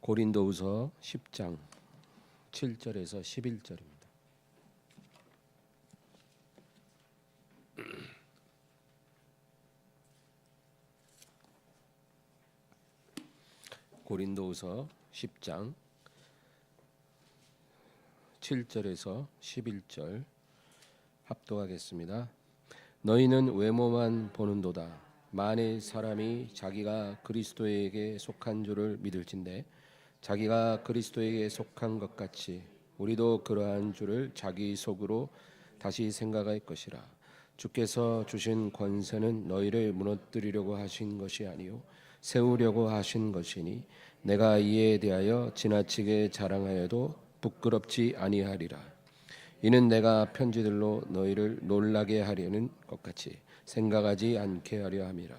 고린도후서 10장 7절에서 11절입니다. 고린도후서 10장 7절에서 11절 합독하겠습니다. 너희는 외모만 보는도다. 만일 사람이 자기가 그리스도에게 속한 줄을 믿을진대 자기가 그리스도에게 속한 것 같이 우리도 그러한 줄을 자기 속으로 다시 생각할 것이라. 주께서 주신 권세는 너희를 무너뜨리려고 하신 것이 아니요 세우려고 하신 것이니 내가 이에 대하여 지나치게 자랑하여도 부끄럽지 아니하리라. 이는 내가 편지들로 너희를 놀라게 하려는 것 같이 생각하지 않게 하려 함이라.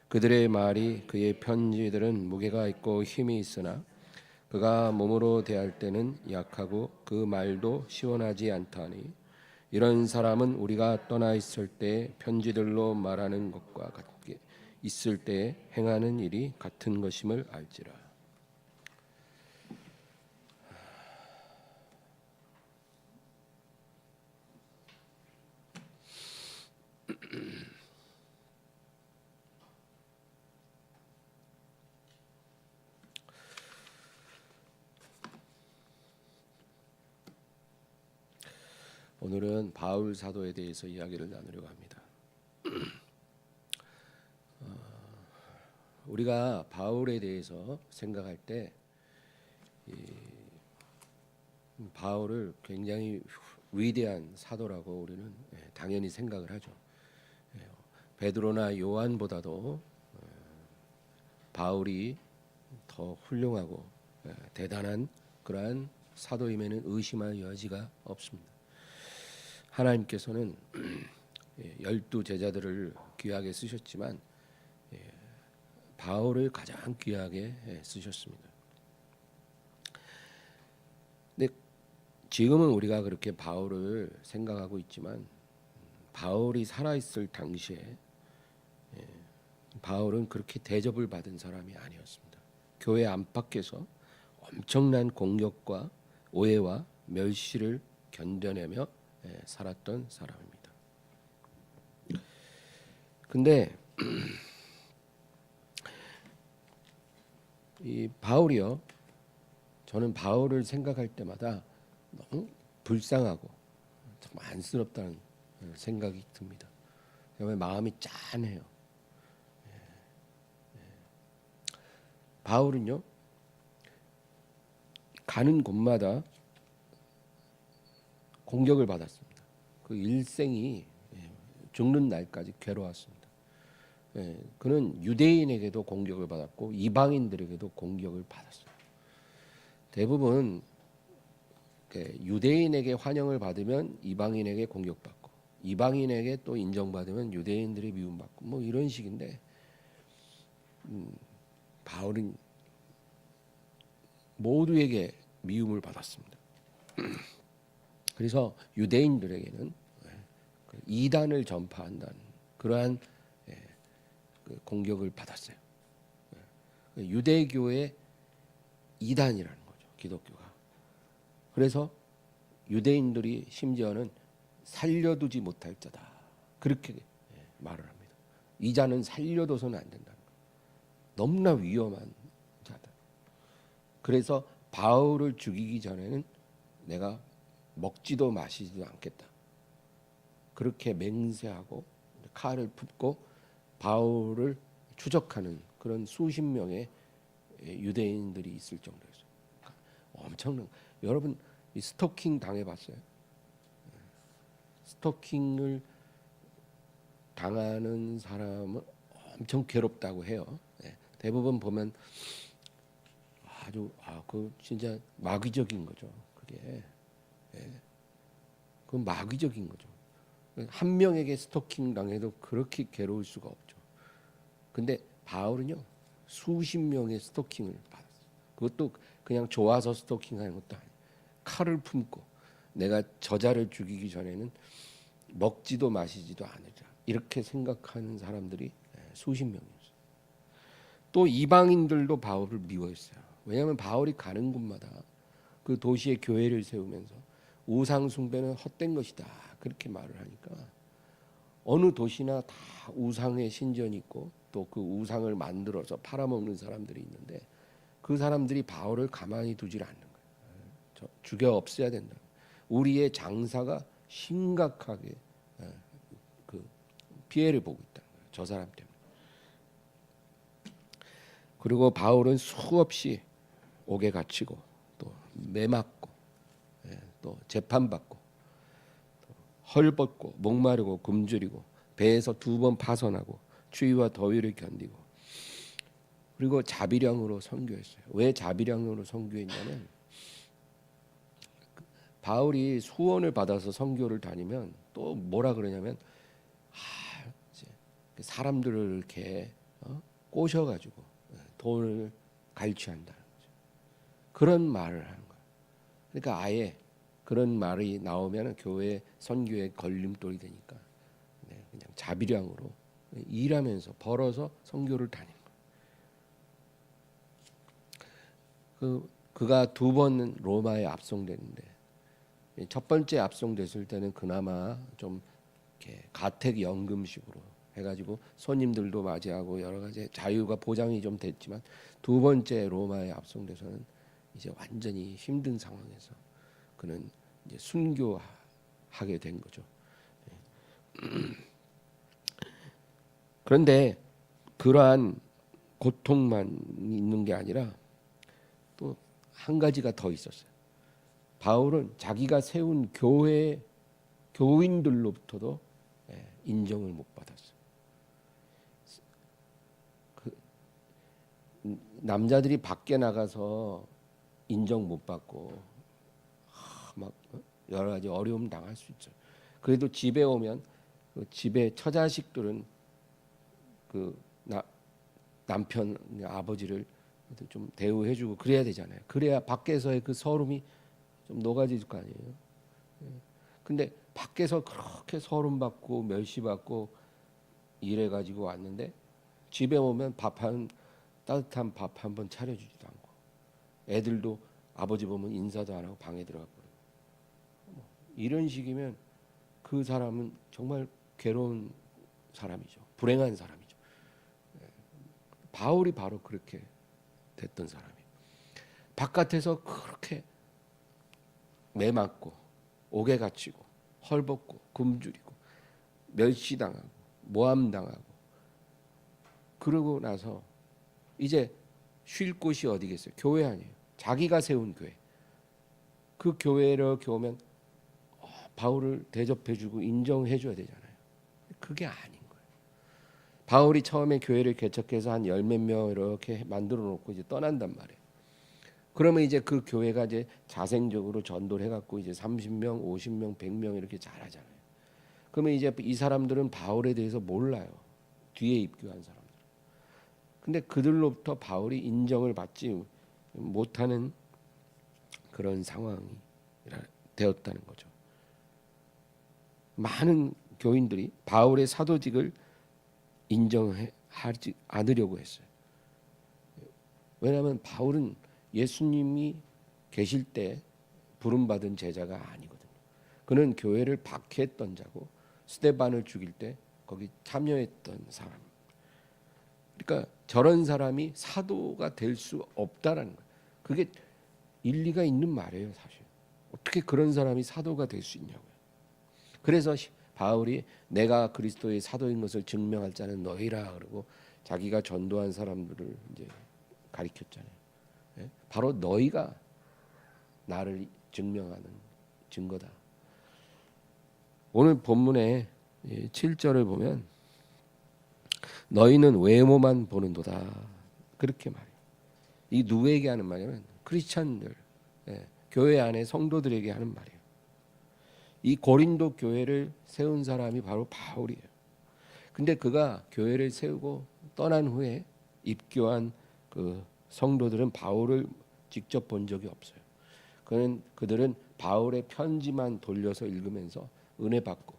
그들의 말이 그의 편지들은 무게가 있고 힘이 있으나 그가 몸으로 대할 때는 약하고 그 말도 시원하지 않다니 이런 사람은 우리가 떠나 있을 때 편지들로 말하는 것과 같게 있을 때 행하는 일이 같은 것임을 알지라. 오늘은 바울 사도에 대해서 이야기를 나누려고 합니다. 우리가 바울에 대해서 생각할 때 바울을 굉장히 위대한 사도라고 우리는 당연히 생각을 하죠. 베드로나 요한보다도 바울이 더 훌륭하고 대단한 그러한 사도임에는 의심할 여지가 없습니다. 하나님께서는 12 제자들을 귀하게 쓰셨지만 바울을 가장 귀하게 쓰셨습니다. 근데 지금은 우리가 그렇게 바울을 생각하고 있지만 바울이 살아있을 당시에 바울은 그렇게 대접을 받은 사람이 아니었습니다. 교회 안팎에서 엄청난 공격과 오해와 멸시를 견뎌내며 살았던 사람입니다. 근데 이 바울이요, 저는 바울을 생각할 때마다 너무 불쌍하고 참 안쓰럽다는 생각이 듭니다. 정말 마음이 짠해요. 바울은요, 가는 곳마다 공격을 받았습니다. 그 일생이 죽는 날까지 괴로웠습니다. 그는 유대인에게도 공격을 받았고 이방인들에게도 공격을 받았어요. 대부분 유대인에게 환영을 받으면 이방인에게 공격받고 이방인에게 또 인정받으면 유대인들이 미움받고 뭐 이런 식인데 바울은 모두에게 미움을 받았습니다. 그래서 유대인들에게는 이단을 전파한다는 그러한 공격을 받았어요. 유대교의 이단이라는 거죠, 기독교가. 그래서 유대인들이 심지어는 살려두지 못할 자다 그렇게 말을 합니다. 이 자는 살려둬서는 안 된다는 거예요. 너무나 위험한 자다. 그래서 바울을 죽이기 전에는 내가 먹지도 마시지도 않겠다 그렇게 맹세하고 칼을 품고 바울을 추적하는 그런 수십 명의 유대인들이 있을 정도였어요. 엄청난. 여러분 이 스토킹 당해봤어요? 스토킹을 당하는 사람은 엄청 괴롭다고 해요. 대부분 보면 아주 그 진짜 마귀적인 거죠. 그게 그건 마귀적인 거죠. 한 명에게 스토킹 당해도 그렇게 괴로울 수가 없죠. 근데 바울은요 수십 명의 스토킹을 받았어요. 그것도 그냥 좋아서 스토킹하는 것도 아니에요. 칼을 품고 내가 저자를 죽이기 전에는 먹지도 마시지도 않으자 이렇게 생각하는 사람들이 수십 명이었어요. 또 이방인들도 바울을 미워했어요. 왜냐하면 바울이 가는 곳마다 그 도시의 교회를 세우면서 우상 숭배는 헛된 것이다 그렇게 말을 하니까 어느 도시나 다 우상의 신전이 있고 또 그 우상을 만들어서 팔아먹는 사람들이 있는데 그 사람들이 바울을 가만히 두질 않는 거예요. 죽여 없애야 된다. 우리의 장사가 심각하게 그 피해를 보고 있다는 거예요. 저 사람 때문에. 그리고 바울은 수없이 옥에 갇히고 또 매맞고 또 재판받고 헐벗고 목마르고 굶주리고 배에서 2번 파선하고 추위와 더위를 견디고 그리고 자비량으로 선교했어요. 왜 자비량으로 선교했냐면 바울이 소원을 받아서 선교를 다니면 또 뭐라 그러냐면 이제 사람들을 이렇게 꼬셔가지고 돈을 갈취한다는 거죠. 그런 말을 하는 거예요. 그러니까 아예 그런 말이 나오면 교회 선교에 걸림돌이 되니까 그냥 자비량으로 일하면서 벌어서 선교를 다니는 거예요. 그가 2번 로마에 압송됐는데 첫 번째 압송됐을 때는 그나마 좀 이렇게 가택 연금식으로 해가지고 손님들도 맞이하고 여러 가지 자유가 보장이 좀 됐지만 2번째 로마에 압송돼서는 이제 완전히 힘든 상황에서 그는 이제 순교하게 된 거죠. 그런데 그러한 고통만 있는 게 아니라 또 한 가지가 더 있었어요. 바울은 자기가 세운 교회 교인들로부터도 인정을 못 받았어요. 남자들이 밖에 나가서 인정 못 받고 막 여러 가지 어려움 당할 수 있죠. 그래도 집에 오면 그 집에 처자식들은 그 남편 아버지를 좀 대우해주고 그래야 되잖아요. 그래야 밖에서의 그 서름이 좀 녹아질 거 아니에요. 근데 밖에서 그렇게 서름 받고 멸시받고 이래 가지고 왔는데 집에 오면 따뜻한 밥 한 번 차려주지도 않고 애들도 아버지 보면 인사도 안 하고 방에 들어가 버리고 이런 식이면 그 사람은 정말 괴로운 사람이죠. 불행한 사람이죠. 바울이 바로 그렇게 됐던 사람이에요. 바깥에서 그렇게 매맞고 옥에 갇히고 헐벗고 굶주리고 멸시당하고 모함당하고 그러고 나서 이제 쉴 곳이 어디겠어요? 교회 아니에요. 자기가 세운 교회. 그 교회를 이렇게 오면 바울을 대접해주고 인정해줘야 되잖아요. 그게 아닌 거예요. 바울이 처음에 교회를 개척해서 한 10몇 명 이렇게 만들어 놓고 이제 떠난단 말이에요. 그러면 이제 그 교회가 이제 자생적으로 전도를 해갖고 이제 30명, 50명, 100명 이렇게 잘하잖아요. 그러면 이제 이 사람들은 바울에 대해서 몰라요. 뒤에 입교한 사람들. 근데 그들로부터 바울이 인정을 받지 못하는 그런 상황이 되었다는 거죠. 많은 교인들이 바울의 사도직을 인정하지 않으려고 했어요. 왜냐하면 바울은 예수님이 계실 때 부름받은 제자가 아니거든요. 그는 교회를 박해했던 자고 스데반을 죽일 때 거기 참여했던 사람. 그러니까 저런 사람이 사도가 될 수 없다라는 거예요. 그게 일리가 있는 말이에요, 사실. 어떻게 그런 사람이 사도가 될 수 있냐고요. 그래서 바울이 내가 그리스도의 사도인 것을 증명할 자는 너희라 그러고 자기가 전도한 사람들을 이제 가리켰잖아요. 바로 너희가 나를 증명하는 증거다. 오늘 본문의 7절을 보면 너희는 외모만 보는도다 그렇게 말해요. 이 누구에게 하는 말이냐면 크리스찬들, 교회 안에 성도들에게 하는 말이에요. 이 고린도 교회를 세운 사람이 바로 바울이에요. 근데 그가 교회를 세우고 떠난 후에 입교한 그 성도들은 바울을 직접 본 적이 없어요. 그들은 바울의 편지만 돌려서 읽으면서 은혜 받고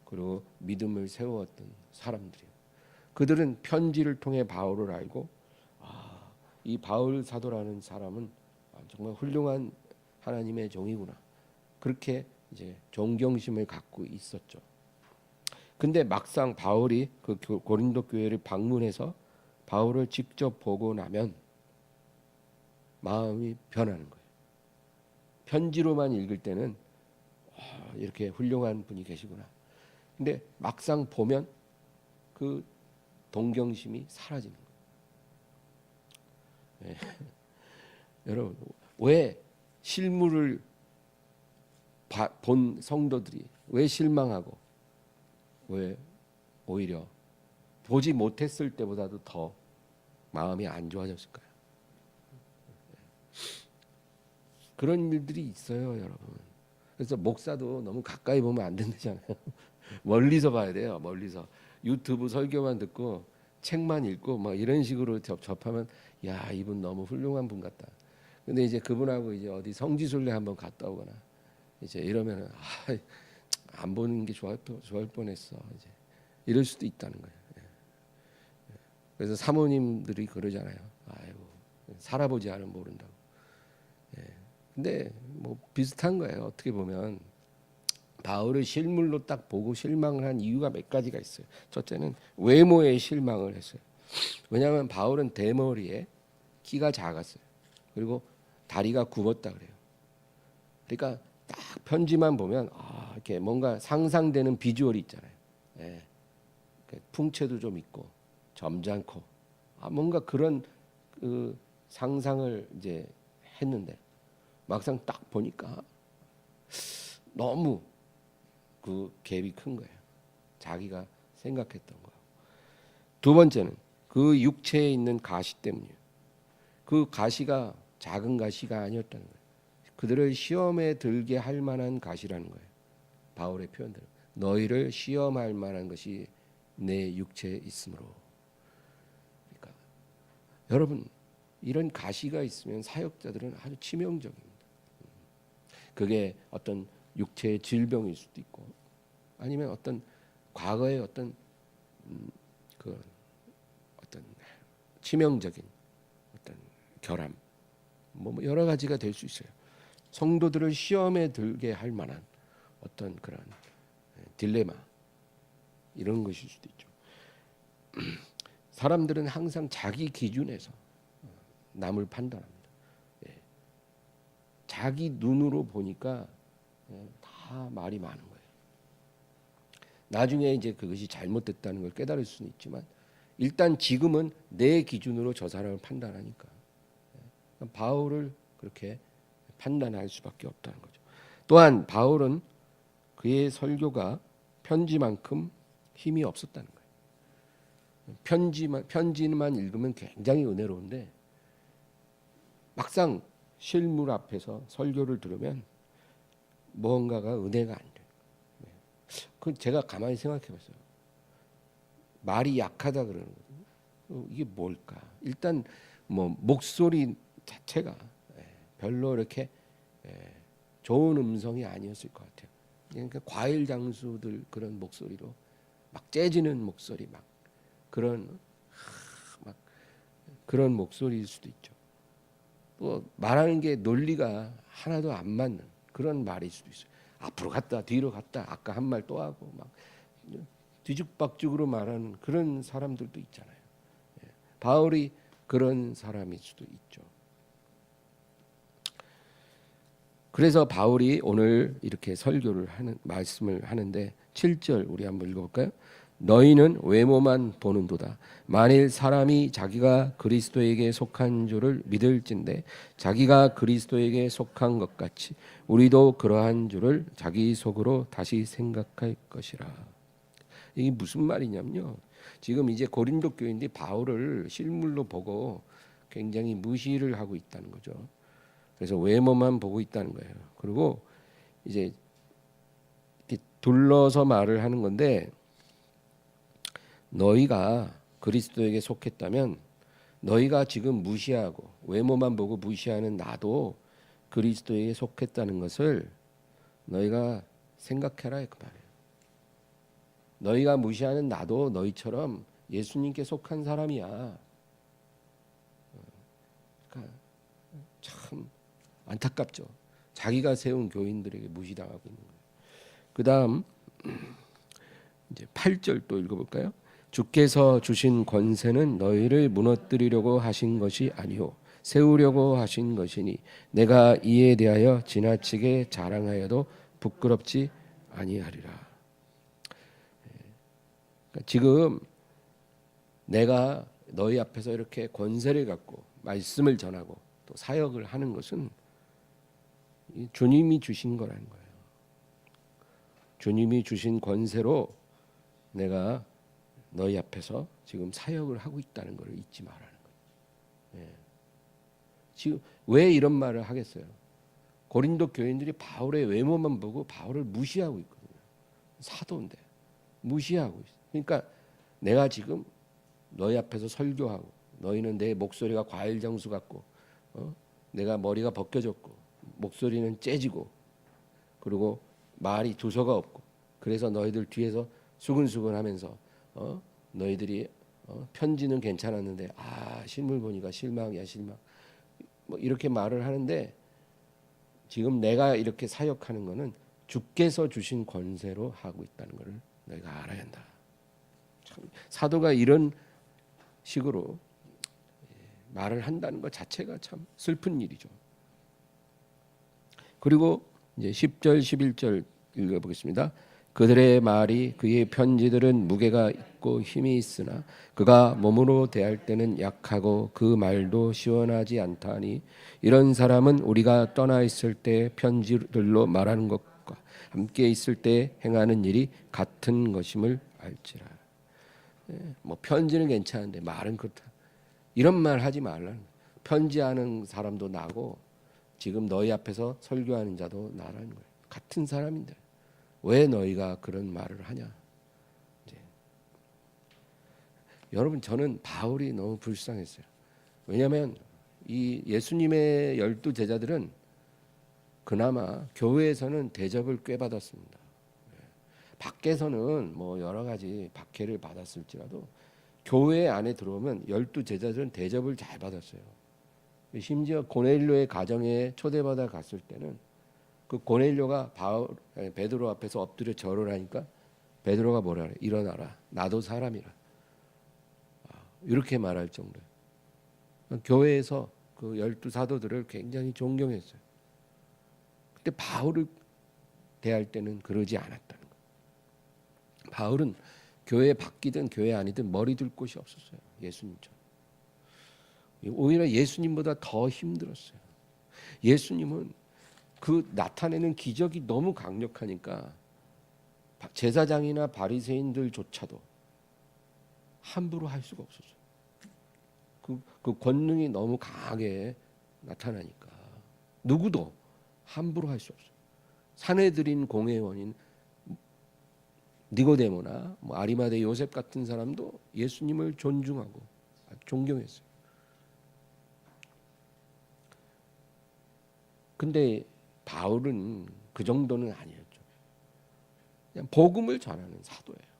그리고 믿음을 세웠던 사람들이에요. 그들은 편지를 통해 바울을 알고 이 바울 사도라는 사람은 정말 훌륭한 하나님의 종이구나. 그렇게 이제 존경심을 갖고 있었죠. 근데 막상 바울이 그 고린도 교회를 방문해서 바울을 직접 보고 나면 마음이 변하는 거예요. 편지로만 읽을 때는 이렇게 훌륭한 분이 계시구나. 근데 막상 보면 그 동경심이 사라지는 거예요. 네. 여러분, 왜 실물을 본 성도들이 왜 실망하고 왜 오히려 보지 못했을 때보다도 더 마음이 안 좋아졌을까요? 그런 일들이 있어요, 여러분. 그래서 목사도 너무 가까이 보면 안 된다잖아요. 멀리서 봐야 돼요. 멀리서 유튜브 설교만 듣고 책만 읽고 막 이런 식으로 접하면 야, 이분 너무 훌륭한 분 같다. 근데 이제 그분하고 이제 어디 성지순례 한번 갔다 오거나 이제 이러면은 안 보는 게 좋을 뻔했어. 이제 이럴 수도 있다는 거예요. 그래서 사모님들이 그러잖아요. 아이고 살아보지 않으면 모른다고. 근데 뭐 비슷한 거예요. 어떻게 보면 바울을 실물로 딱 보고 실망을 한 이유가 몇 가지가 있어요. 첫째는 외모에 실망을 했어요. 왜냐하면 바울은 대머리에 키가 작았어요. 그리고 다리가 굽었다 그래요. 그러니까 딱 편지만 보면 이렇게 뭔가 상상되는 비주얼이 있잖아요. 예. 풍채도 좀 있고 점잖고 뭔가 그런 그 상상을 이제 했는데 막상 딱 보니까 너무 그 갭이 큰 거예요. 자기가 생각했던 거. 두 번째는 그 육체에 있는 가시 때문이에요. 그 가시가 작은 가시가 아니었다는 거예요. 그들을 시험에 들게 할 만한 가시라는 거예요. 바울의 표현대로 너희를 시험할 만한 것이 내 육체에 있으므로. 그러니까 여러분 이런 가시가 있으면 사역자들은 아주 치명적입니다. 그게 어떤 육체의 질병일 수도 있고 아니면 어떤 과거의 어떤 그 어떤 치명적인 어떤 결함 뭐 여러 가지가 될 수 있어요. 성도들을 시험에 들게 할 만한 어떤 그런 딜레마 이런 것일 수도 있죠. 사람들은 항상 자기 기준에서 남을 판단합니다. 자기 눈으로 보니까 다 말이 많은 거예요. 나중에 이제 그것이 잘못됐다는 걸 깨달을 수는 있지만 일단 지금은 내 기준으로 저 사람을 판단하니까 바울을 그렇게 판단할 수밖에 없다는 거죠. 또한 바울은 그의 설교가 편지만큼 힘이 없었다는 거예요. 편지만 읽으면 굉장히 은혜로운데 막상 실물 앞에서 설교를 들으면 뭔가가 은혜가 안 돼요. 그 제가 가만히 생각해봤어요. 말이 약하다 그러는 거거든요. 이게 뭘까? 일단 뭐 목소리 자체가 별로 이렇게 좋은 음성이 아니었을 것 같아요. 그러니까 과일 장수들 그런 목소리로 막 재지는 목소리 막 그런 목소리일 수도 있죠. 또 말하는 게 논리가 하나도 안 맞는 그런 말일 수도 있어요. 앞으로 갔다 뒤로 갔다 아까 한 말 또 하고 막 뒤죽박죽으로 말하는 그런 사람들도 있잖아요. 바울이 그런 사람일 수도 있죠. 그래서 바울이 오늘 이렇게 설교를 하는 말씀을 하는데 7절 우리 한번 읽어볼까요? 너희는 외모만 보는도다. 만일 사람이 자기가 그리스도에게 속한 줄을 믿을진대 자기가 그리스도에게 속한 것 같이 우리도 그러한 줄을 자기 속으로 다시 생각할 것이라. 이게 무슨 말이냐면요. 지금 이제 고린도 교인들이 바울을 실물로 보고 굉장히 무시를 하고 있다는 거죠. 그래서 외모만 보고 있다는 거예요. 그리고 이제 이렇게 둘러서 말을 하는 건데 너희가 그리스도에게 속했다면 너희가 지금 무시하고 외모만 보고 무시하는 나도 그리스도에게 속했다는 것을 너희가 생각해라 그 말이에요. 너희가 무시하는 나도 너희처럼 예수님께 속한 사람이야. 그러니까 참 안타깝죠. 자기가 세운 교인들에게 무시당하고 있는 거예요. 그다음 이제 8절 또 읽어볼까요? 주께서 주신 권세는 너희를 무너뜨리려고 하신 것이 아니요 세우려고 하신 것이니 내가 이에 대하여 지나치게 자랑하여도 부끄럽지 아니하리라. 그러니까 지금 내가 너희 앞에서 이렇게 권세를 갖고 말씀을 전하고 또 사역을 하는 것은 주님이 주신 거라는 거예요. 주님이 주신 권세로 내가 너희 앞에서 지금 사역을 하고 있다는 것을 잊지 말라는 거예요. 예. 지금 왜 이런 말을 하겠어요? 고린도 교인들이 바울의 외모만 보고 바울을 무시하고 있거든요. 사도인데 무시하고 있어요. 그러니까 내가 지금 너희 앞에서 설교하고 너희는 내 목소리가 과일 장수 같고 내가 머리가 벗겨졌고 목소리는 째지고 그리고 말이 두서가 없고 그래서 너희들 뒤에서 수근수근하면서 너희들이 편지는 괜찮았는데 실물 보니까 실망이야 실망 뭐 이렇게 말을 하는데 지금 내가 이렇게 사역하는 거는 주께서 주신 권세로 하고 있다는 것을 너희가 알아야 한다. 참, 사도가 이런 식으로 말을 한다는 것 자체가 참 슬픈 일이죠. 그리고 이제 10절 11절 읽어보겠습니다. 그들의 말이 그의 편지들은 무게가 있고 힘이 있으나 그가 몸으로 대할 때는 약하고 그 말도 시원하지 않다니 이런 사람은 우리가 떠나 있을 때 편지들로 말하는 것과 함께 있을 때 행하는 일이 같은 것임을 알지라. 뭐 편지는 괜찮은데 말은 그렇다. 이런 말 하지 말라는 거예요. 편지하는 사람도 나고 지금 너희 앞에서 설교하는 자도 나라는 거예요. 같은 사람인데 왜 너희가 그런 말을 하냐? 이제. 여러분 저는 바울이 너무 불쌍했어요. 왜냐하면 이 예수님의 12 제자들은 그나마 교회에서는 대접을 꽤 받았습니다. 밖에서는 뭐 여러 가지 박해를 받았을지라도 교회 안에 들어오면 12 제자들은 대접을 잘 받았어요. 심지어 고넬료의 가정에 초대받아 갔을 때는 그 고넬료가 베드로 앞에서 엎드려 절을 하니까 베드로가 뭐라 그래? 일어나라. 나도 사람이라. 이렇게 말할 정도예요. 교회에서 그 12 사도들을 굉장히 존경했어요. 근데 바울을 대할 때는 그러지 않았다는 거예요. 바울은 교회 밖이든 교회 아니든 머리 둘 곳이 없었어요. 예수님처럼. 오히려 예수님보다 더 힘들었어요. 예수님은 그 나타내는 기적이 너무 강력하니까 제사장이나 바리새인들조차도 함부로 할 수가 없었어요. 그 권능이 너무 강하게 나타나니까 누구도 함부로 할 수 없어요. 산헤드린 공회원인 니고데모나 뭐 아리마대 요셉 같은 사람도 예수님을 존중하고 존경했어요. 근데 바울은 그 정도는 아니었죠. 그냥 복음을 전하는 사도예요.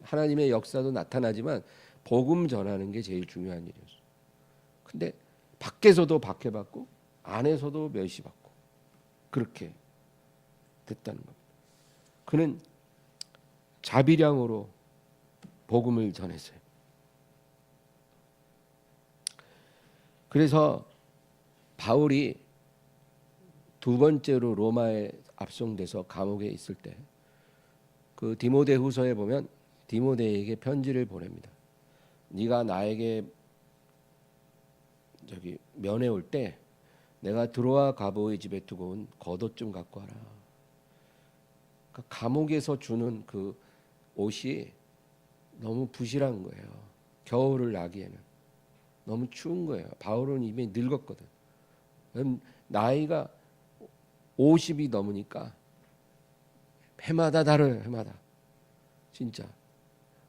하나님의 역사도 나타나지만 복음 전하는 게 제일 중요한 일이었어요. 근데 밖에서도 박해받고 안에서도 멸시받고 그렇게 됐다는 겁니다. 그는 자비량으로 복음을 전했어요. 그래서 바울이 두 번째로 로마에 압송돼서 감옥에 있을 때 그 디모데후서에 보면 디모데에게 편지를 보냅니다. 네가 나에게 면회 올 때 내가 드로아 가보의 집에 두고 온 겉옷 좀 갖고 와라. 그러니까 감옥에서 주는 그 옷이 너무 부실한 거예요. 겨울을 나기에는 너무 추운 거예요. 바울은 이미 늙었거든. 나이가 50이 넘으니까 해마다 다른 해마다 진짜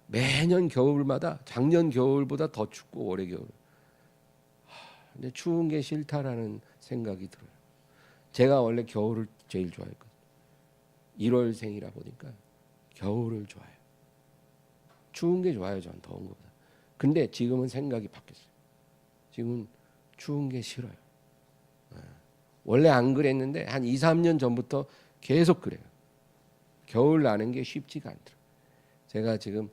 매년 겨울마다 작년 겨울보다 더 춥고 올해 겨울. 근데 추운 게 싫다라는 생각이 들어요. 제가 원래 겨울을 제일 좋아했거든요. 1월생이라 보니까 겨울을 좋아해요. 추운 게 좋아요. 전 더운 것보다. 근데 지금은 생각이 바뀌었어요. 지금은 추운 게 싫어요. 원래 안 그랬는데 한 2, 3년 전부터 계속 그래요. 겨울 나는 게 쉽지가 않더라고요. 제가 지금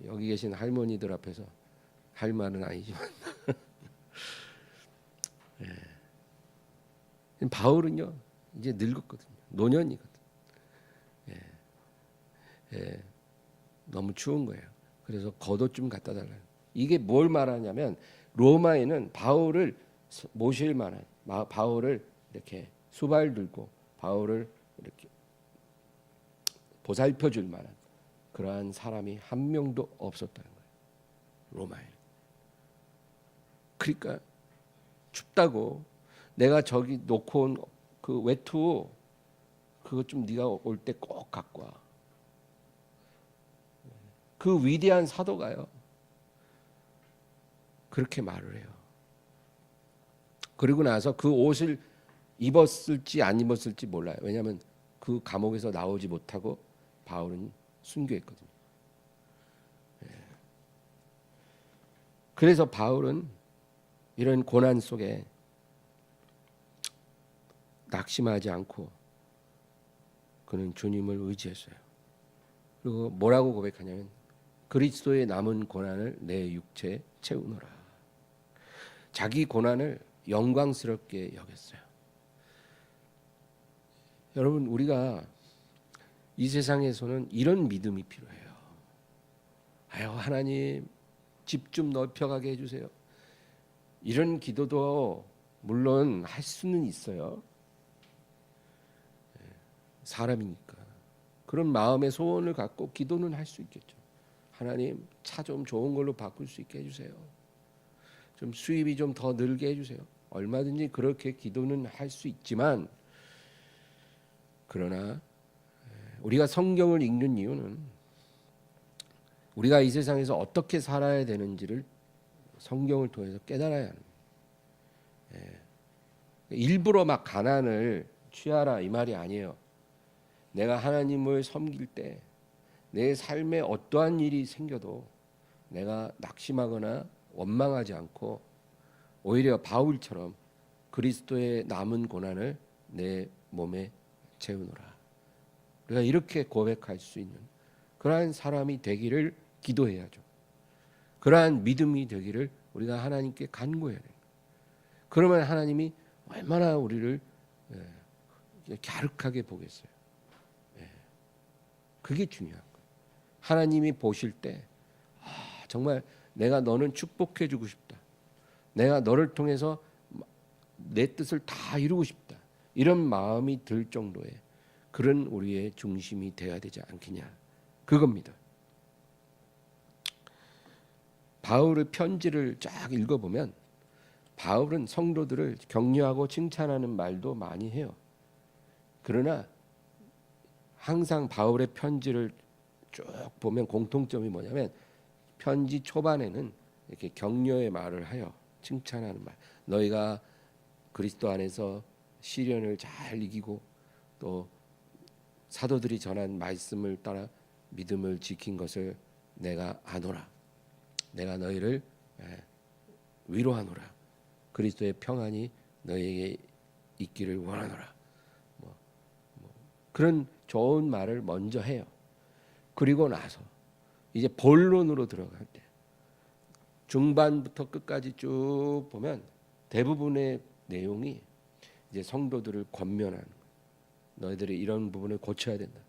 여기 계신 할머니들 앞에서 할 말은 아니지만 바울은요 이제 늙었거든요. 노년이거든요. 너무 추운 거예요. 그래서 겉옷 좀 갖다 달라요. 이게 뭘 말하냐면 로마에는 바울을 모실 만한, 바울을 이렇게 수발 들고 바울을 이렇게 보살펴 줄 만한 그러한 사람이 한 명도 없었다는 거예요. 로마에. 그러니까 춥다고 내가 저기 놓고 온 그 외투 그거 좀 네가 올 때 꼭 갖고 와. 그 위대한 사도가요. 그렇게 말을 해요. 그리고 나서 그 옷을 입었을지 안 입었을지 몰라요. 왜냐하면 그 감옥에서 나오지 못하고 바울은 순교했거든요. 그래서 바울은 이런 고난 속에 낙심하지 않고 그는 주님을 의지했어요. 그리고 뭐라고 고백하냐면 그리스도의 남은 고난을 내 육체에 채우노라. 자기 고난을 영광스럽게 여겼어요. 여러분 우리가 이 세상에서는 이런 믿음이 필요해요. 아유 하나님 집 좀 넓혀가게 해주세요. 이런 기도도 물론 할 수는 있어요. 사람이니까 그런 마음의 소원을 갖고 기도는 할 수 있겠죠. 하나님 차 좀 좋은 걸로 바꿀 수 있게 해주세요. 좀 수입이 좀 더 늘게 해주세요. 얼마든지 그렇게 기도는 할 수 있지만 그러나 우리가 성경을 읽는 이유는 우리가 이 세상에서 어떻게 살아야 되는지를 성경을 통해서 깨달아야 하는 거예요. 일부러 막 가난을 취하라 이 말이 아니에요. 내가 하나님을 섬길 때 내 삶에 어떠한 일이 생겨도 내가 낙심하거나 원망하지 않고 오히려 바울처럼 그리스도의 남은 고난을 내 몸에 채우노라. 우리가 이렇게 고백할 수 있는 그러한 사람이 되기를 기도해야죠. 그러한 믿음이 되기를 우리가 하나님께 간구해야 돼요. 그러면 하나님이 얼마나 우리를 갸륵하게 보겠어요. 그게 중요한 거예요. 하나님이 보실 때 정말 내가 너는 축복해 주고 싶다. 내가 너를 통해서 내 뜻을 다 이루고 싶다. 이런 마음이 들 정도의 그런 우리의 중심이 되어야 되지 않겠냐. 그겁니다. 바울의 편지를 쫙 읽어보면 바울은 성도들을 격려하고 칭찬하는 말도 많이 해요. 그러나 항상 바울의 편지를 쭉 보면 공통점이 뭐냐면 편지 초반에는 이렇게 격려의 말을 해요. 칭찬하는 말. 너희가 그리스도 안에서 시련을 잘 이기고 또 사도들이 전한 말씀을 따라 믿음을 지킨 것을 내가 아노라. 내가 너희를 위로하노라. 그리스도의 평안이 너희에게 있기를 원하노라. 그런 좋은 말을 먼저 해요. 그리고 나서 이제 본론으로 들어갈 때 중반부터 끝까지 쭉 보면 대부분의 내용이 이제 성도들을 권면하는 거예요. 너희들이 이런 부분을 고쳐야 된다.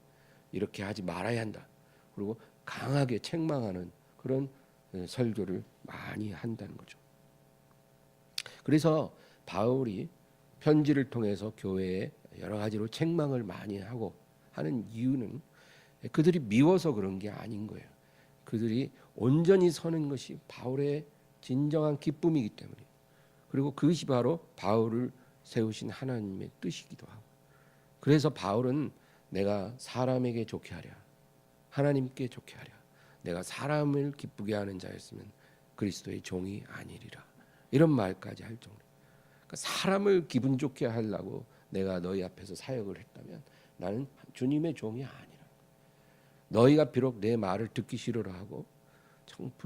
이렇게 하지 말아야 한다. 그리고 강하게 책망하는 그런 설교를 많이 한다는 거죠. 그래서 바울이 편지를 통해서 교회에 여러 가지로 책망을 많이 하고 하는 이유는 그들이 미워서 그런 게 아닌 거예요. 그들이 온전히 서는 것이 바울의 진정한 기쁨이기 때문에 그리고 그것이 바로 바울을 세우신 하나님의 뜻이기도 하고 그래서 바울은 내가 사람에게 좋게 하랴 하나님께 좋게 하랴 내가 사람을 기쁘게 하는 자였으면 그리스도의 종이 아니리라 이런 말까지 할 정도. 그러니까 사람을 기분 좋게 하려고 내가 너희 앞에서 사역을 했다면 나는 주님의 종이 아니라. 너희가 비록 내 말을 듣기 싫어하고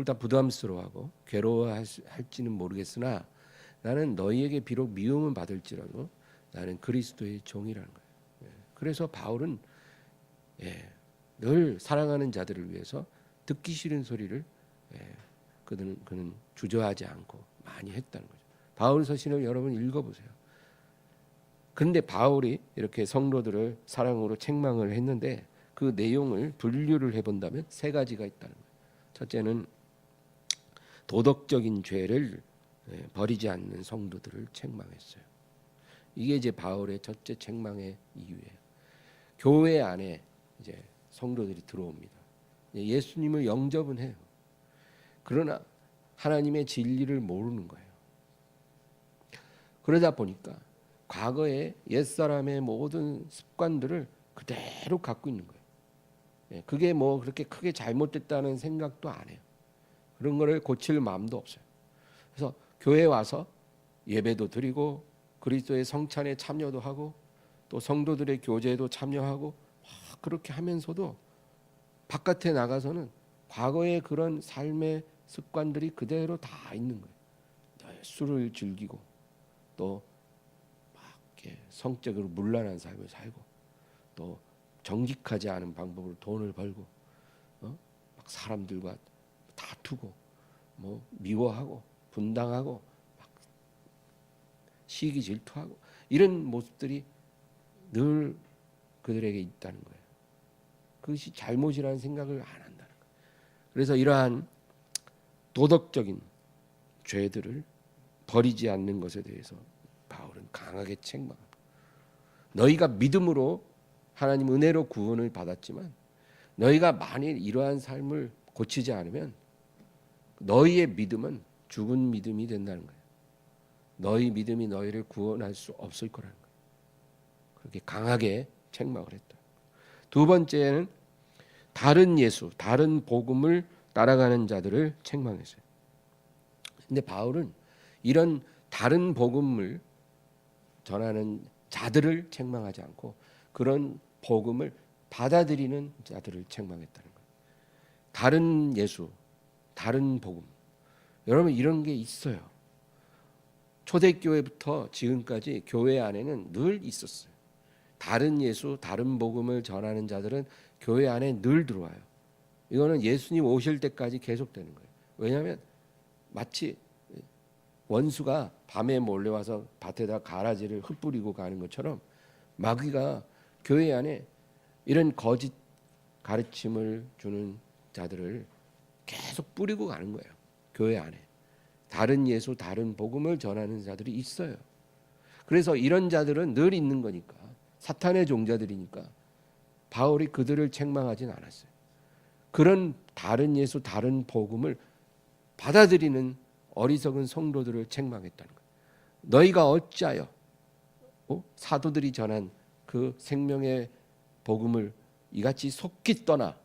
다 부담스러워하고 괴로워할지는 모르겠으나 나는 너희에게 비록 미움은 받을지라도 나는 그리스도의 종이라는 거예요. 그래서 바울은 늘 사랑하는 자들을 위해서 듣기 싫은 소리를 그는 주저하지 않고 많이 했다는 거죠. 바울 서신을 여러분 읽어보세요. 그런데 바울이 이렇게 성도들을 사랑으로 책망을 했는데 그 내용을 분류를 해본다면 세 가지가 있다는 거예요. 첫째는 도덕적인 죄를 버리지 않는 성도들을 책망했어요. 이게 이제 바울의 첫째 책망의 이유예요. 교회 안에 이제 성도들이 들어옵니다. 예수님을 영접은 해요. 그러나 하나님의 진리를 모르는 거예요. 그러다 보니까 과거의 옛사람의 모든 습관들을 그대로 갖고 있는 거예요. 그게 뭐 그렇게 크게 잘못됐다는 생각도 안 해요. 그런 거를 고칠 마음도 없어요. 그래서 교회에 와서 예배도 드리고 그리스도의 성찬에 참여도 하고 또 성도들의 교제에도 참여하고 그렇게 하면서도 바깥에 나가서는 과거의 그런 삶의 습관들이 그대로 다 있는 거예요. 술을 즐기고 또 막 성적으로 문란한 삶을 살고 또 정직하지 않은 방법으로 돈을 벌고 막 사람들과 다투고 뭐 미워하고 분당하고 막 시기 질투하고 이런 모습들이 늘 그들에게 있다는 거예요. 그것이 잘못이라는 생각을 안 한다는 거예요. 그래서 이러한 도덕적인 죄들을 버리지 않는 것에 대해서 바울은 강하게 책망합니다. 너희가 믿음으로 하나님 은혜로 구원을 받았지만 너희가 만일 이러한 삶을 고치지 않으면 너희의 믿음은 죽은 믿음이 된다는 거예요. 너희 믿음이 너희를 구원할 수 없을 거라는 거예요. 그렇게 강하게 책망을 했다. 두 번째는 다른 예수, 다른 복음을 따라가는 자들을 책망했어요. 근데 바울은 이런 다른 복음을 전하는 자들을 책망하지 않고 그런 복음을 받아들이는 자들을 책망했다는 거예요. 다른 예수, 다른 복음. 여러분 이런 게 있어요. 초대교회부터 지금까지 교회 안에는 늘 있었어요. 다른 예수, 다른 복음을 전하는 자들은 교회 안에 늘 들어와요. 이거는 예수님 오실 때까지 계속되는 거예요. 왜냐하면 마치 원수가 밤에 몰려와서 밭에다 가라지를 흩뿌리고 가는 것처럼 마귀가 교회 안에 이런 거짓 가르침을 주는 자들을 계속 뿌리고 가는 거예요. 교회 안에 다른 예수, 다른 복음을 전하는 자들이 있어요. 그래서 이런 자들은 늘 있는 거니까 사탄의 종자들이니까 바울이 그들을 책망하진 않았어요. 그런 다른 예수, 다른 복음을 받아들이는 어리석은 성도들을 책망했다는 거예요. 너희가 어찌하여 사도들이 전한 그 생명의 복음을 이같이 속히 떠나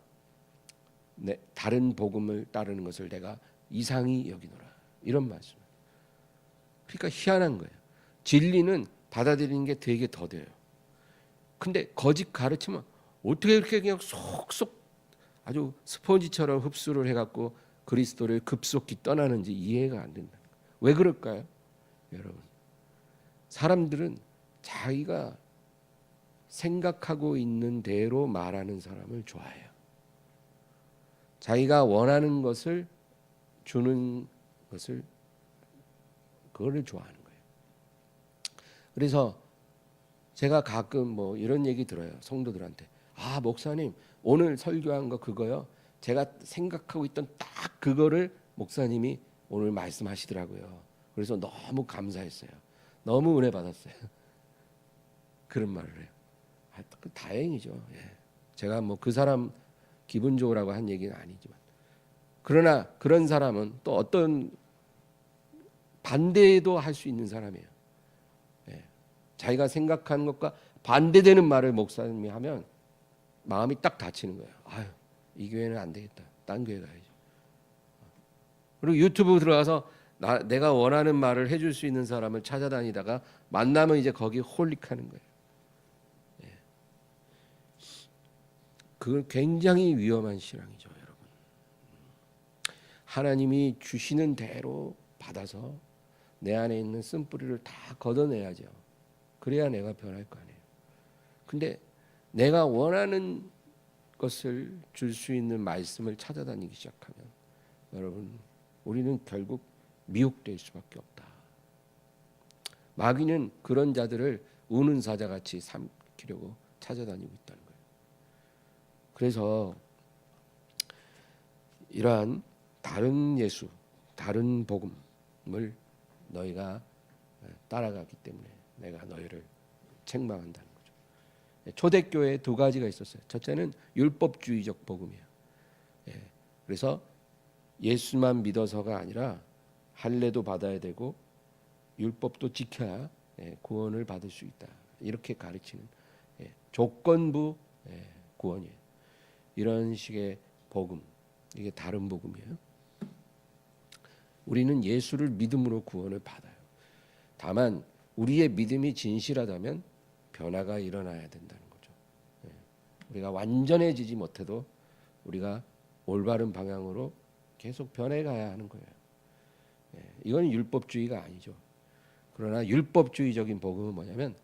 다른 복음을 따르는 것을 내가 이상히 여기노라. 이런 말씀. 그러니까 희한한 거예요. 진리는 받아들이는 게 되게 더뎌요. 근데 거짓 가르치면 어떻게 이렇게 그냥 속속 아주 스펀지처럼 흡수를 해갖고 그리스도를 급속히 떠나는지 이해가 안 된다. 왜 그럴까요? 여러분, 사람들은 자기가 생각하고 있는 대로 말하는 사람을 좋아해요. 자기가 원하는 것을 주는 것을 그거를 좋아하는 거예요. 그래서 제가 가끔 뭐 이런 얘기 들어요. 성도들한테. 아, 목사님 오늘 설교한 거 그거요. 제가 생각하고 있던 딱 그거를 목사님이 오늘 말씀하시더라고요. 그래서 너무 감사했어요. 너무 은혜 받았어요. 그런 말을 해요. 다행이죠. 예. 제가 뭐 그 사람 기분 좋으라고 한 얘기는 아니지만 그러나 그런 사람은 또 어떤 반대도 할 수 있는 사람이에요. 예. 자기가 생각하는 것과 반대되는 말을 목사님이 하면 마음이 딱 다치는 거예요. 아유, 이 교회는 안 되겠다. 딴 교회 가야지. 그리고 유튜브 들어가서 내가 원하는 말을 해줄 수 있는 사람을 찾아다니다가 만나면 이제 거기 홀릭하는 거예요. 예. 그건 굉장히 위험한 신앙이죠, 여러분. 하나님이 주시는 대로 받아서 내 안에 있는 쓴뿌리를 다 걷어내야죠. 그래야 내가 변할 거 아니에요. 근데 내가 원하는 것을 줄 수 있는 말씀을 찾아다니기 시작하면 여러분, 우리는 결국 미혹될 수밖에 없다. 마귀는 그런 자들을 우는 사자같이 삼키려고 찾아다니고 있다는 거예요. 그래서 이러한 다른 예수, 다른 복음을 너희가 따라가기 때문에 내가 너희를 책망한다는 거죠. 초대교회에 두 가지가 있었어요. 첫째는 율법주의적 복음이에요. 그래서 예수만 믿어서가 아니라 할례도 받아야 되고 율법도 지켜야 구원을 받을 수 있다. 이렇게 가르치는 조건부 구원이에요. 이런 식의 복음, 이게 다른 복음이에요. 우리는 예수를 믿음으로 구원을 받아요. 다만 우리의 믿음이 진실하다면 변화가 일어나야 된다는 거죠. 우리가 완전해지지 못해도 우리가 올바른 방향으로 계속 변해가야 하는 거예요. 이건 율법주의가 아니죠. 그러나 율법주의적인 복음은 뭐냐면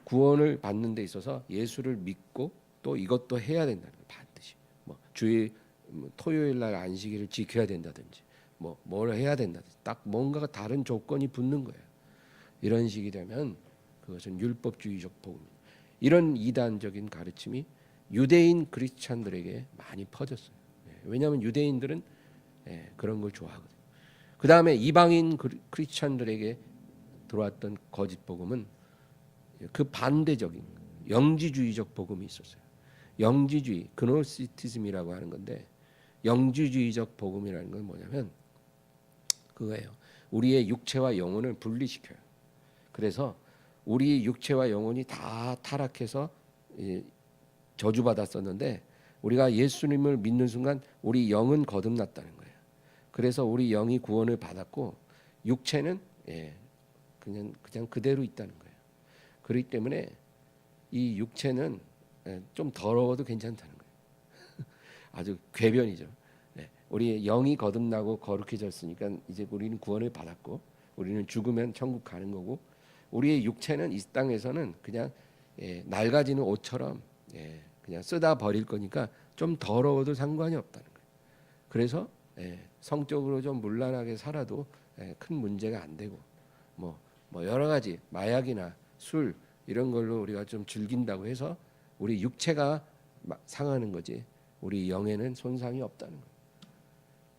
구원을 받는 데 있어서 예수를 믿고 또 이것도 해야 된다는 거예요. 반드시 토요일 날 안식일을 지켜야 된다든지 뭘 해야 된다든지 딱 뭔가가 다른 조건이 붙는 거예요. 이런 식이 되면 그것은 율법주의적 복음입니다. 이런 이단적인 가르침이 유대인 크리스찬들에게 많이 퍼졌어요. 왜냐하면 유대인들은 그런 걸 좋아하거든요. 그 다음에 이방인 크리스찬들에게 들어왔던 거짓 복음은 그 반대적인 영지주의적 복음이 있었어요. 영지주의, 그노시티즘이라고 하는 건데, 영지주의적 복음이라는 건 뭐냐면 그거예요. 우리의 육체와 영혼을 분리시켜요. 그래서 우리 육체와 영혼이 다 타락해서 저주받았었는데 우리가 예수님을 믿는 순간 우리 영은 거듭났다는 거예요. 그래서 우리 영이 구원을 받았고 육체는 그냥 그대로 있다는 거예요. 그렇기 때문에 이 육체는 좀 더러워도 괜찮다는 거예요. 아주 궤변이죠. 우리 영이 거듭나고 거룩해졌으니까 이제 우리는 구원을 받았고 우리는 죽으면 천국 가는 거고, 우리의 육체는 이 땅에서는 그냥 낡아지는 옷처럼 그냥 쓰다 버릴 거니까 좀 더러워도 상관이 없다는 거예요. 그래서 성적으로 좀 문란하게 살아도 큰 문제가 안 되고 뭐 여러 가지 마약이나 술 이런 걸로 우리가 좀 즐긴다고 해서 우리 육체가 상하는 거지 우리 영에는 손상이 없다는 거예요.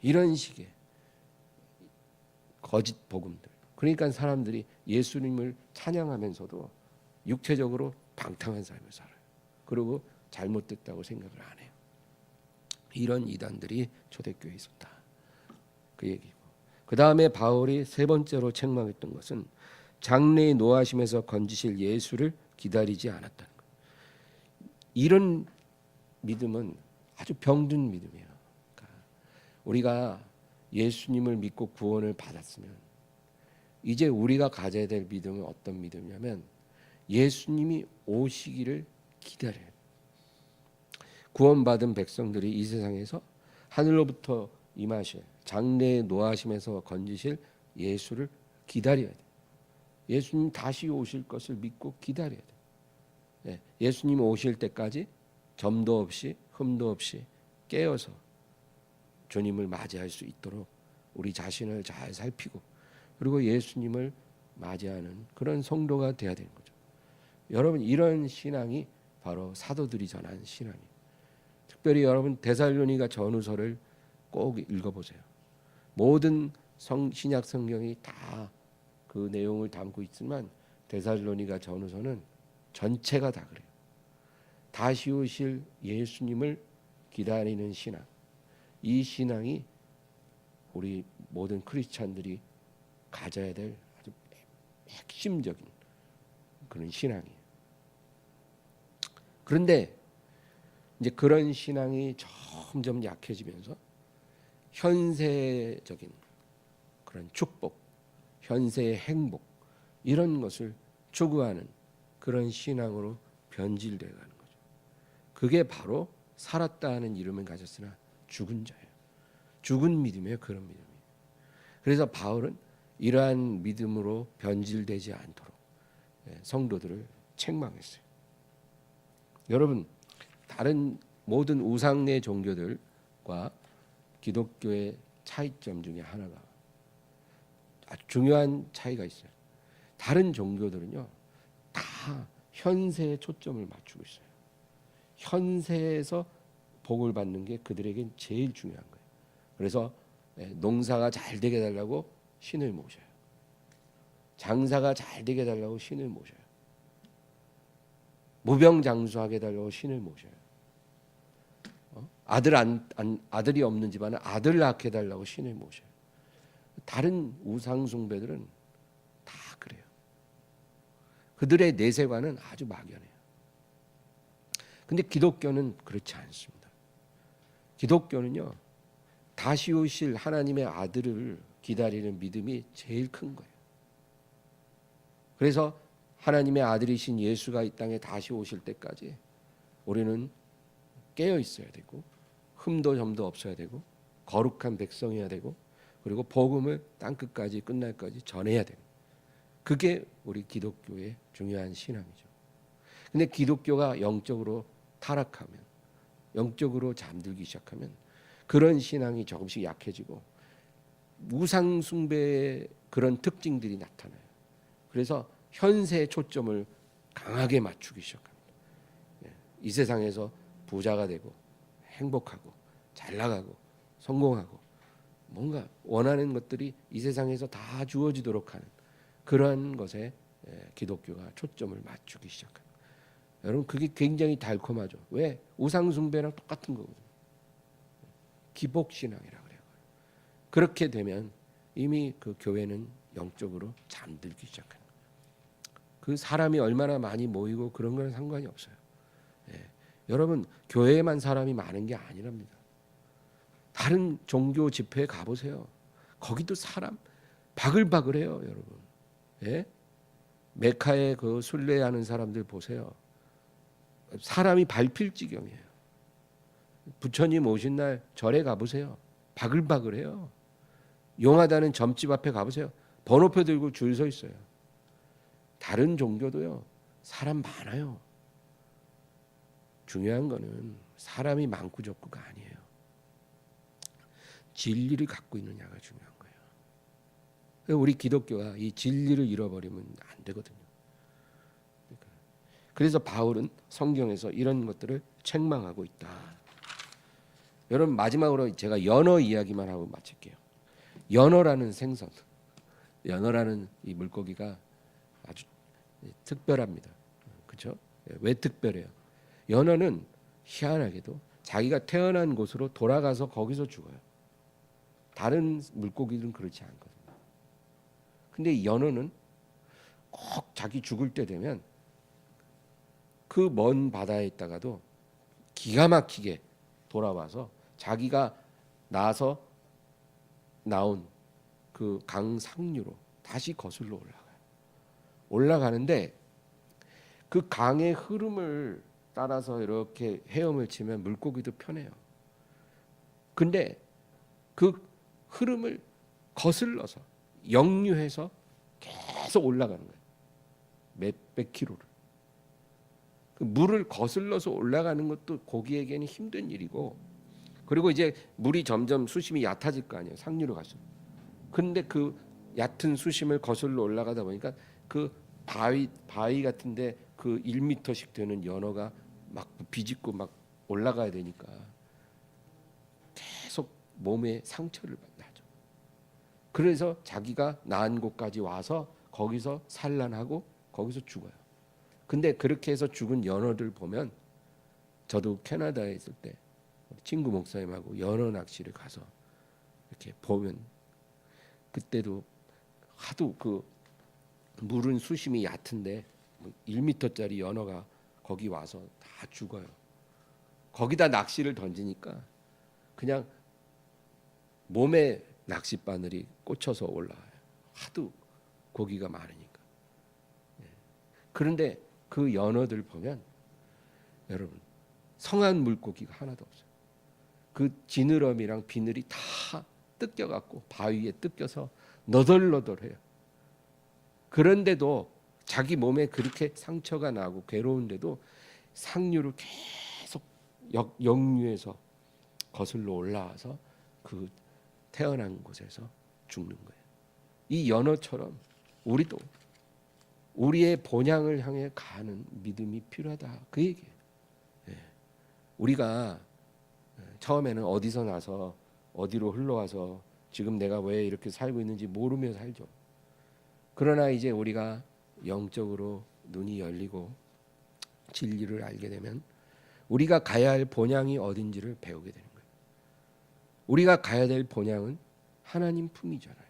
이런 식의 거짓 복음들. 그러니까 사람들이 예수님을 찬양하면서도 육체적으로 방탕한 삶을 살아요. 그리고 잘못됐다고 생각을 안 해요. 이런 이단들이 초대교회에 있었다. 그 얘기고. 그 다음에 바울이 세 번째로 책망했던 것은 장래의 노하심에서 건지실 예수를 기다리지 않았다는 거예요. 이런 믿음은 아주 병든 믿음이에요. 그러니까 우리가 예수님을 믿고 구원을 받았으면 이제 우리가 가져야 될 믿음은 어떤 믿음이냐면 예수님이 오시기를 기다려요. 구원받은 백성들이 이 세상에서 하늘로부터 임하실 장래의 노하심에서 건지실 예수를 기다려야 돼요. 예수님 다시 오실 것을 믿고 기다려야 돼요. 예수님 오실 때까지 점도 없이 흠도 없이 깨어서 주님을 맞이할 수 있도록 우리 자신을 잘 살피고 그리고 예수님을 맞이하는 그런 성도가 돼야 되는 거죠. 여러분, 이런 신앙이 바로 사도들이 전한 신앙이에요. 특별히 여러분 데살로니가 전후서를 꼭 읽어보세요. 모든 신약 성경이 다 그 내용을 담고 있지만 데살로니가 전후서는 전체가 다 그래요. 다시 오실 예수님을 기다리는 신앙, 이 신앙이 우리 모든 크리스찬들이 가져야 될 아주 핵심적인 그런 신앙이에요. 그런데 이제 그런 신앙이 점점 약해지면서 현세적인 그런 축복, 현세의 행복 이런 것을 추구하는 그런 신앙으로 변질되어 가는 거죠. 그게 바로 살았다 하는 이름을 가졌으나 죽은 자예요. 죽은 믿음이에요. 그런 믿음이에요. 그래서 바울은 이러한 믿음으로 변질되지 않도록 성도들을 책망했어요. 여러분, 다른 모든 우상의 종교들과 기독교의 차이점 중에 하나가 아주 중요한 차이가 있어요. 다른 종교들은요, 다 현세에 초점을 맞추고 있어요. 현세에서 복을 받는 게 그들에겐 제일 중요한 거예요. 그래서 농사가 잘 되게 달라고 신을 모셔요. 장사가 잘 되게 달라고 신을 모셔요. 무병장수하게 달라고 신을 모셔요. 아들이 없는 집안은 아들 낳게 달라고 신을 모셔요. 다른 우상 숭배들은 다 그래요. 그들의 내세관은 아주 막연해요. 근데 기독교는 그렇지 않습니다. 기독교는요, 다시 오실 하나님의 아들을 기다리는 믿음이 제일 큰 거예요. 그래서 하나님의 아들이신 예수가 이 땅에 다시 오실 때까지 우리는 깨어 있어야 되고, 흠도 점도 없어야 되고, 거룩한 백성이어야 되고, 그리고 복음을 땅끝까지 끝날까지 전해야 돼요. 그게 우리 기독교의 중요한 신앙이죠. 근데 기독교가 영적으로 타락하면, 영적으로 잠들기 시작하면 그런 신앙이 조금씩 약해지고 우상 숭배의 그런 특징들이 나타나요. 그래서 현세의 초점을 강하게 맞추기 시작합니다. 이 세상에서 부자가 되고 행복하고 잘 나가고 성공하고 뭔가 원하는 것들이 이 세상에서 다 주어지도록 하는 그런 것에 기독교가 초점을 맞추기 시작합니다. 여러분, 그게 굉장히 달콤하죠. 왜? 우상 숭배랑 똑같은 거거든요. 기복신앙이라고 그래요. 그렇게 되면 이미 그 교회는 영적으로 잠들기 시작합니다. 그 사람이 얼마나 많이 모이고 그런 건 상관이 없어요. 여러분, 교회에만 사람이 많은 게 아니랍니다. 다른 종교 집회에 가보세요. 거기도 사람 바글바글해요, 여러분. 메카에 그 순례하는 사람들 보세요. 사람이 밟힐 지경이에요. 부처님 오신 날 절에 가보세요. 바글바글해요. 용하다는 점집 앞에 가보세요. 번호표 들고 줄 서 있어요. 다른 종교도요, 사람 많아요. 중요한 거는 사람이 많고 적고가 아니에요. 진리를 갖고 있느냐가 중요한 거예요. 우리 기독교가 이 진리를 잃어버리면 안 되거든요. 그래서 바울은 성경에서 이런 것들을 책망하고 있다. 여러분, 마지막으로 제가 연어 이야기만 하고 마칠게요. 연어라는 생선, 연어라는 이 물고기가 아주 특별합니다. 그렇죠? 왜 특별해요? 연어는 희한하게도 자기가 태어난 곳으로 돌아가서 거기서 죽어요. 다른 물고기들은 그렇지 않거든요. 근데 연어는 꼭 자기 죽을 때 되면 그 먼 바다에 있다가도 기가 막히게 돌아와서 자기가 나서 나온 그 강 상류로 다시 거슬러 올라가는데 그 강의 흐름을 따라서 이렇게 헤엄을 치면 물고기도 편해요. 근데 그 흐름을 거슬러서 역류해서 계속 올라가는 거예요. 몇백 킬로를. 그 물을 거슬러서 올라가는 것도 고기에게는 힘든 일이고, 그리고 이제 물이 점점 수심이 얕아질 거 아니에요. 상류로 가서. 근데 그 얕은 수심을 거슬러 올라가다 보니까 그 바위 같은데 그 1m씩 되는 연어가 막 비집고 막 올라가야 되니까 계속 몸에 상처를 나죠. 그래서 자기가 낳은 곳까지 와서 거기서 산란하고 거기서 죽어요. 근데 그렇게 해서 죽은 연어들 보면, 저도 캐나다에 있을 때 친구 목사님하고 연어 낚시를 가서 이렇게 보면, 그때도 하도 그 물은 수심이 얕은데 1m짜리 연어가 거기 와서 다 죽어요. 거기다 낚시를 던지니까 그냥 몸에 낚싯바늘이 꽂혀서 올라와요. 하도 고기가 많으니까. 그런데 그 연어들 보면 여러분, 성한 물고기가 하나도 없어요. 그 지느러미랑 비늘이 다 뜯겨갖고 바위에 뜯겨서 너덜너덜해요. 그런데도 자기 몸에 그렇게 상처가 나고 괴로운데도 상류를 계속 역류해서 거슬러 올라와서 그 태어난 곳에서 죽는 거예요. 이 연어처럼 우리도 우리의 본향을 향해 가는 믿음이 필요하다. 그 얘기예요. 우리가 처음에는 어디서 나서 어디로 흘러와서 지금 내가 왜 이렇게 살고 있는지 모르며 살죠. 그러나 이제 우리가 영적으로 눈이 열리고 진리를 알게 되면 우리가 가야 할 본향이 어딘지를 배우게 되는 거예요. 우리가 가야 될 본향은 하나님 품이잖아요.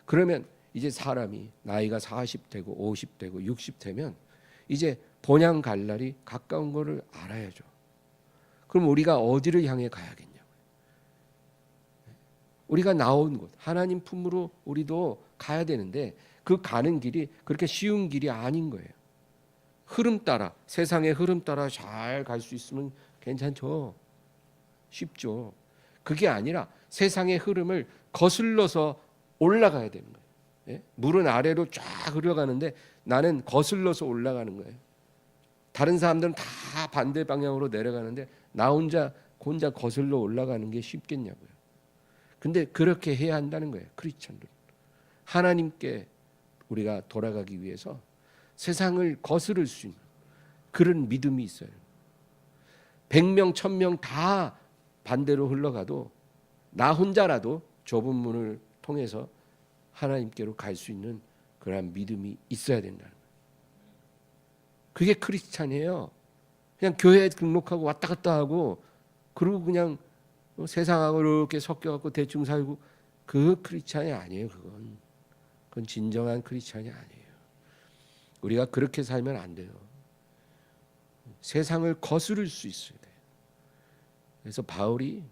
그러면 이제 사람이 나이가 40되고 50되고 60되면 이제 본향 갈 날이 가까운 거를 알아야죠. 그럼 우리가 어디를 향해 가야겠냐고요. 우리가 나온 곳 하나님 품으로 우리도 가야 되는데 그 가는 길이 그렇게 쉬운 길이 아닌 거예요. 흐름 따라 세상의 흐름 따라 잘 갈 수 있으면 괜찮죠. 쉽죠. 그게 아니라 세상의 흐름을 거슬러서 올라가야 되는 거예요. 예? 물은 아래로 쫙 흘러가는데 나는 거슬러서 올라가는 거예요. 다른 사람들은 다 반대 방향으로 내려가는데 나 혼자 거슬러 올라가는 게 쉽겠냐고요. 근데 그렇게 해야 한다는 거예요. 크리스천들. 하나님께 우리가 돌아가기 위해서 세상을 거스를 수 있는 그런 믿음이 있어요. 100명, 1000명 다 반대로 흘러가도 나 혼자라도 좁은 문을 통해서 하나님께로 갈 수 있는 그런 믿음이 있어야 된다는 거예요. 그게 크리스찬이에요. 그냥 교회에 등록하고 왔다 갔다 하고 그리고 그냥 세상하고 이렇게 섞여갖고 대충 살고 그 크리스찬이 아니에요. 그건 진정한 크리스찬이 아니에요. 우리가 그렇게 살면 안 돼요. 세상을 거스를 수 있어야 돼요. 그래서 바울이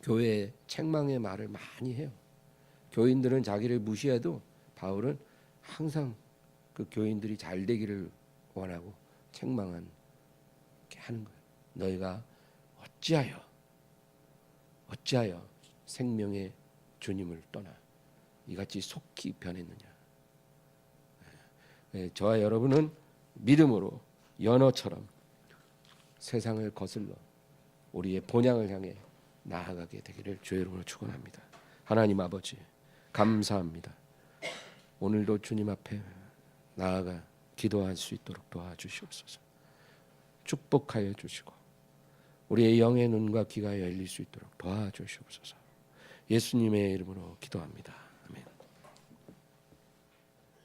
교회에 책망의 말을 많이 해요. 교인들은 자기를 무시해도 바울은 항상 그 교인들이 잘 되기를 원하고 책망하는 게 하는 거예요. 너희가 어찌하여 생명의 주님을 떠나 이같이 속히 변했느냐. 저와 여러분은 믿음으로 연어처럼 세상을 거슬러 우리의 본향을 향해 나아가게 되기를 주의 이름으로 축원합니다. 하나님 아버지 감사합니다. 오늘도 주님 앞에 나아가 기도할 수 있도록 도와주시옵소서. 축복하여 주시고 우리의 영의 눈과 귀가 열릴 수 있도록 도와주시옵소서. 예수님의 이름으로 기도합니다.